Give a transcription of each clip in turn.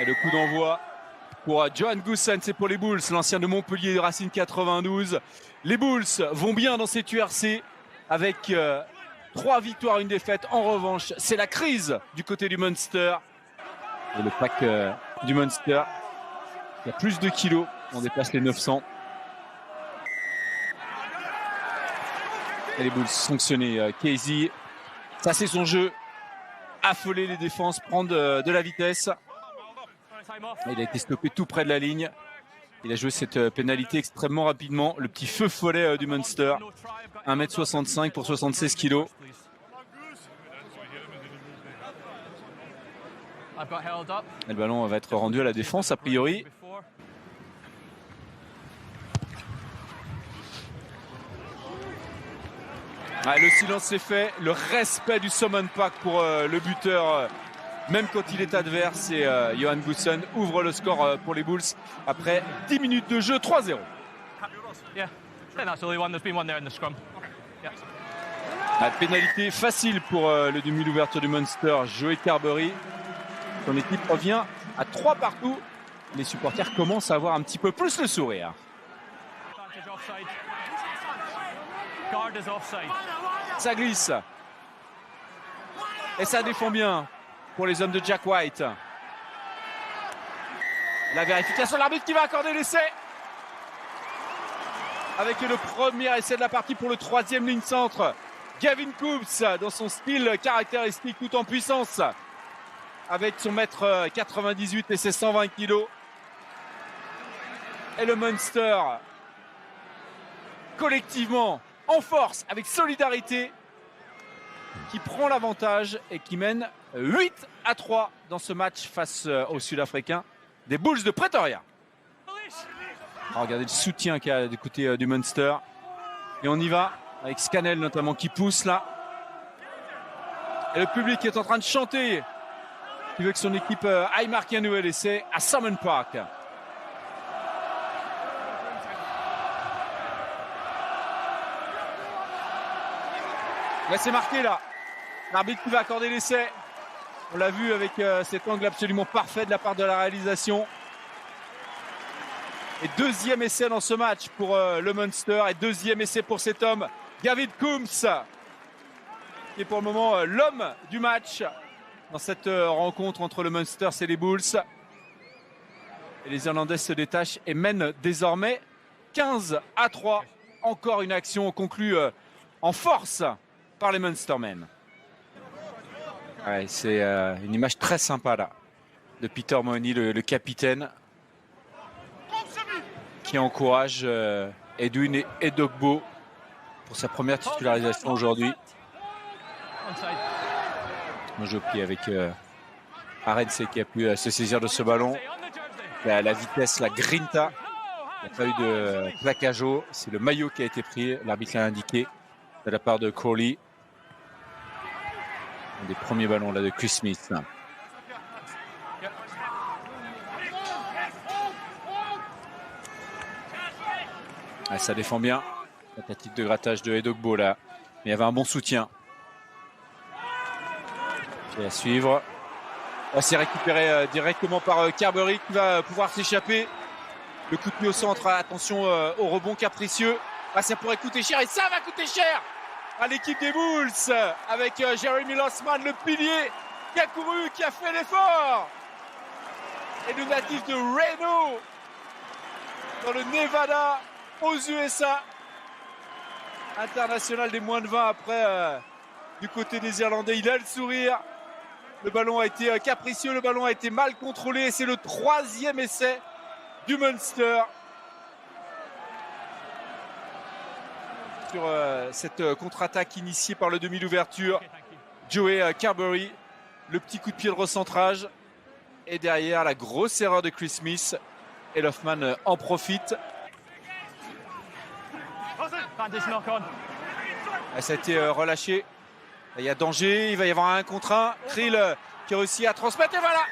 Et le coup d'envoi pour Johan Goossen, c'est pour les Bulls, l'ancien de Montpellier de Racing 92. Les Bulls vont bien dans cette URC avec 3 victoires, 1 défaite. En revanche, c'est la crise du côté du Munster. Et le pack du Munster, il y a plus de kilos, on dépasse les 900. Et les Bulls sanctionnés. Casey, ça c'est son jeu. Affoler les défenses, prendre de la vitesse. Il a été stoppé tout près de la ligne. Il a joué cette pénalité extrêmement rapidement. Le petit feu follet du Munster. 1m65 pour 76 kg. Et le ballon va être rendu à la défense a priori. Ah, le silence est fait. Le respect du Summon Park pour le buteur. Même quand il est adverse, et Johan Goossen ouvre le score pour les Bulls après 10 minutes de jeu, 3-0. Pénalité facile pour le demi d'ouverture du Munster, Joey Carberry. Son équipe revient à 3 partout. Les supporters commencent à avoir un petit peu plus le sourire. Ça glisse. Et ça défend bien pour les hommes de Jack White. La vérification de l'arbitre qui va accorder l'essai. Avec le premier essai de la partie pour le 3e ligne centre. Gavin Coombs dans son style caractéristique tout en puissance. Avec son mètre 98 et ses 120 kilos. Et le Munster collectivement en force avec solidarité qui prend l'avantage et qui mène 8-3 dans ce match face aux Sud-Africains des Bulls de Pretoria. Regardez le soutien qu'il y a du côté du Munster. Et on y va avec Scannell notamment qui pousse là. Et le public est en train de chanter. Il veut que son équipe aille marquer un nouvel essai à Summon Park. Là c'est marqué là. L'arbitre qui va accorder l'essai. On l'a vu avec cet angle absolument parfait de la part de la réalisation. Et 2e essai dans ce match pour le Munster. Et 2e essai pour cet homme, Gavin Coombs, qui est pour le moment l'homme du match dans cette rencontre entre le Munster et les Bulls. Et les Irlandais se détachent et mènent désormais 15-3. Encore une action conclue en force par les Munstermen. Ouais, c'est une image très sympa là de Peter Mahoney, le capitaine, qui encourage Edwin et Edogbo pour sa première titularisation aujourd'hui. Un jeu pris avec Arendse qui a pu se saisir de ce ballon. La vitesse, la grinta. Il n'y a pas eu de plaquage haut. C'est le maillot qui a été pris. L'arbitre l'a indiqué de la part de Crowley. Un des premiers ballons là de Chris Smith. Ah, ça défend bien. Tentative de grattage de Edogbo là. Mais il y avait un bon soutien. Et à suivre. C'est récupéré directement par Carberry qui va pouvoir s'échapper. Le coup de pied au centre. Attention au rebond capricieux. Ah, ça pourrait coûter cher et ça va coûter cher à l'équipe des Bulls avec Jeremy Lossman, le pilier, qui a couru, qui a fait l'effort. Et le natif de Reno dans le Nevada aux USA. International des moins de 20 après du côté des Irlandais. Il a le sourire. Le ballon a été capricieux, le ballon a été mal contrôlé. C'est le 3e essai du Munster. Sur cette contre-attaque initiée par le demi d'ouverture, Joey Carberry, le petit coup de pied de recentrage. Et derrière, la grosse erreur de Chris Smith. Et Loffman en profite. Ça a été relâché. Il y a danger, il va y avoir un contre 1. Krill qui réussit à transmettre. Et voilà,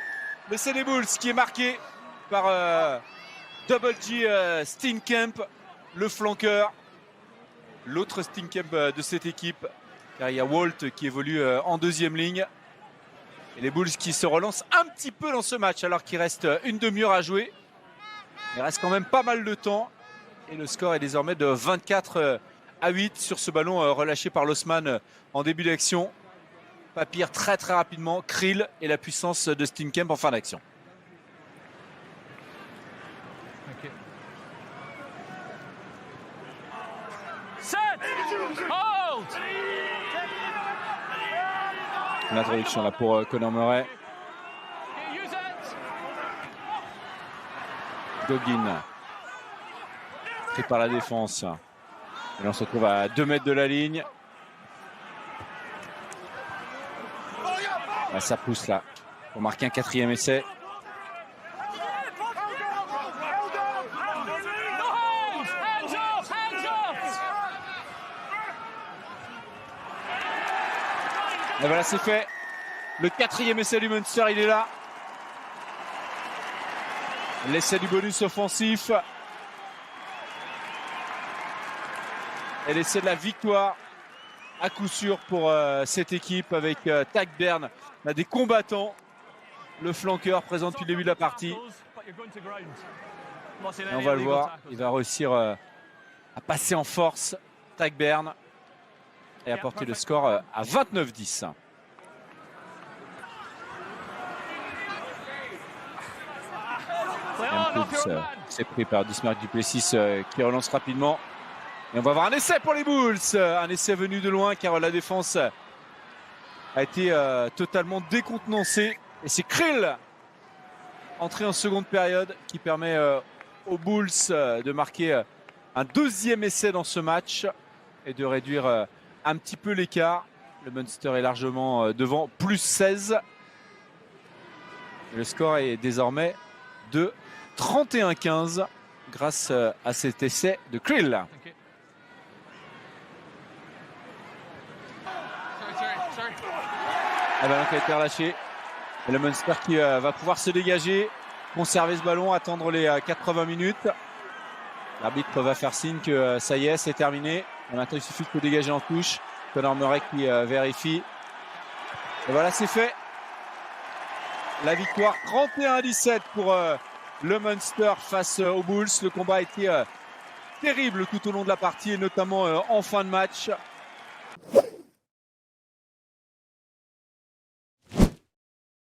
l'essai des Bulls qui est marqué par Double G Steenkamp, le flanqueur. L'autre Steenkamp de cette équipe. Car il y a Walt qui évolue en 2e ligne. Et les Bulls qui se relancent un petit peu dans ce match alors qu'il reste une demi-heure à jouer. Il reste quand même pas mal de temps. Et le score est désormais de 24-8 sur ce ballon relâché par l'Osman en début d'action. Papir très rapidement, Krill et la puissance de Steenkamp en fin d'action. Okay. Set! Hold! L'introduction là pour Conor Murray. Goggin pris par la défense. Et on se retrouve à 2 mètres de la ligne. Là, ça pousse là pour marquer un 4e essai. Et voilà, c'est fait. Le 4e essai du Munster, il est là. L'essai du bonus offensif. Et l'essai de la victoire à coup sûr pour cette équipe avec Tadhg Beirne, des combattants. Le flanqueur présent depuis le début de la partie. Et on va le voir, il va réussir à passer en force Tadhg Beirne et apporter le score à 29-10. C'est pris par Dismark Duplessis qui relance rapidement. Et on va avoir un essai pour les Bulls. Un essai venu de loin car la défense a été totalement décontenancée. Et c'est Krill, entré en seconde période, qui permet aux Bulls de marquer un 2e essai dans ce match et de réduire un petit peu l'écart. Le Munster est largement devant, plus 16. Et le score est désormais de 31-15 grâce à cet essai de Krill. Okay. Un ballon qui a été relâché. Et le Munster qui va pouvoir se dégager, conserver ce ballon, attendre les 80 minutes. L'arbitre va faire signe que ça y est, c'est terminé. Et maintenant, il suffit de se dégager en touche. Conor Murray qui vérifie. Et voilà, c'est fait. La victoire 31-17 pour le Munster face aux Bulls. Le combat a été terrible tout au long de la partie et notamment en fin de match.